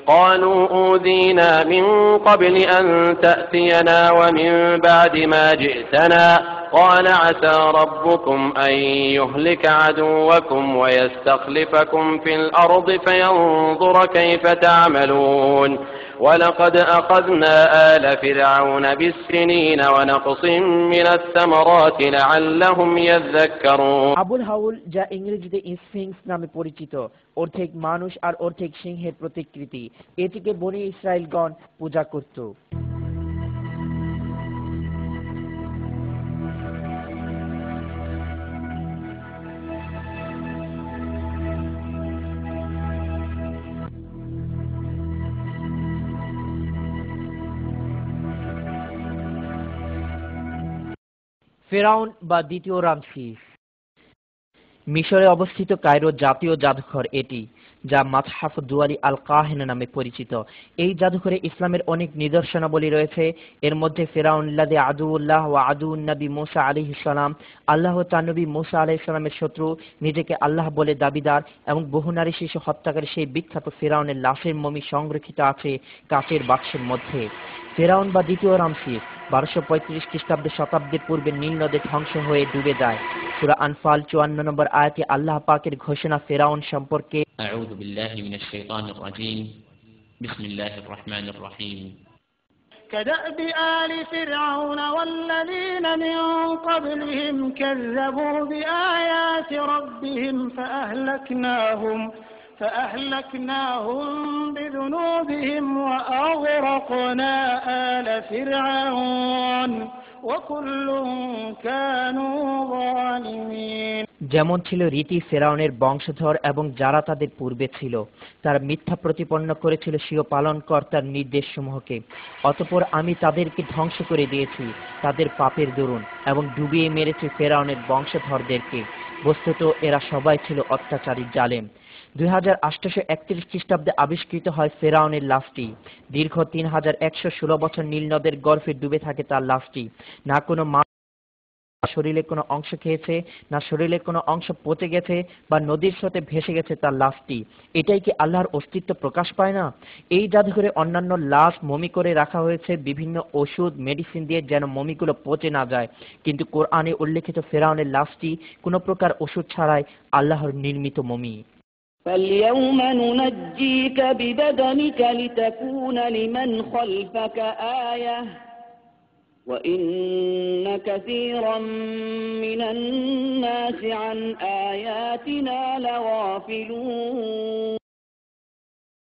قالوا أوذينا من قبل أن تأتينا ومن بعد ما جئتنا قال عسى ربكم أن يهلك عدوكم ويستخلفكم في الأرض فينظر كيف تعملون ولقد أخذنا آل فرعون بالسنين ونقص من الثمرات لعلهم يذكرون আবুল হাউল, যা ইংরেজিতে স্ফিংস নামে পরিচিত, অর্ধেক মানুষ আর অর্ধেক সিংহের প্রতিকৃতি, এটিকে বনি ইসরাইলগণ পূজা করত। ফেরাউন বা দ্বিতীয় রামসিস। মিশরে অবস্থিত কায়রো জাতীয় জাদুঘর এটি, যা মাতহাফ দুয়ালি আল কাহেনা নামে পরিচিত। এই জাদুঘরে ইসলামের অনেক নিদর্শনাবলী রয়েছে। এর মধ্যে ফেরাউন লাযী আদুউল্লাহ ওয়া আদুউন নবী মুসা আলাইহিস সালাম, আল্লাহ তার নবী মুসা আলাইহিস সালামের শত্রু, নিজেকে আল্লাহ বলে দাবিদার এবং বহু নারী শিশু হত্যাকারী সেই বিখ্যাত ফেরাউনের লাশের মমি সংরক্ষিত আছে কাচের বাক্সের মধ্যে। ফেরাউন বা দ্বিতীয় রামসিস 1235 খ্রিস্টাব্দে শতাব্দীর পূর্বে নীল নদে ধ্বংস হয়ে ডুবে যায়। সূরা আনফাল 54 নম্বর আয়াতে আল্লাহ পাকের ঘোষণা ফেরাউন সম্পর্কে, আউযু বিল্লাহি মিনাশ শাইতানির রাজীম, বিসমিল্লাহির রহমানির রহিম। كدأب آل فرعون والذين من قبلهم كذبوا بآيات ربهم فأهلكناهم بذنوبهم وأغرقنا آل فرعون وكل كانوا ظالمين। যেমন ছিল রীতি ফেরাউনের বংশধর এবং যারা তাদের পূর্বে ছিল, তারা মিথ্যা প্রতিপন্ন করেছিল স্বীয় পালনকর্তার নির্দেশসমূহকে। অতঃপর আমি তাদেরকে ধ্বংস করে দিয়েছি তাদের পাপের দরুন এবং ডুবিয়ে মেরেছি ফেরাউনের বংশধরদেরকে। বস্তুত এরা সবাই ছিল অত্যাচারী জালেম। 2831 খ্রিস্টাব্দে আবিষ্কৃত হয় ফেরাউনের লাশটি। দীর্ঘ 3116 বছর নীল নদের গর্ভে ডুবে থাকে তার লাশটি। না কোনো শরীরে কোনো অংশ খেয়েছে, না শরীরের কোনো অংশ পচে গেছে বা নদীর স্রোতে ভেসে গেছে তার লাশটি। এটাই কি আল্লাহর অস্তিত্ব প্রকাশ পায় না? এই জাদুঘরে অন্যান্য লাশ মমি করে রাখা হয়েছে বিভিন্ন ওষুধ মেডিসিন দিয়ে, যেন মমিগুলো পচে না যায়। কিন্তু কোরআনে উল্লেখিত ফেরাউনের লাশটি কোনো প্রকার ওষুধ ছাড়াই আল্লাহর নির্মিত মমি। فاليوم ننجيك ببدنك لتكون لمن خلفك آية وإن كثيرا من الناس عن آياتنا لغافلون।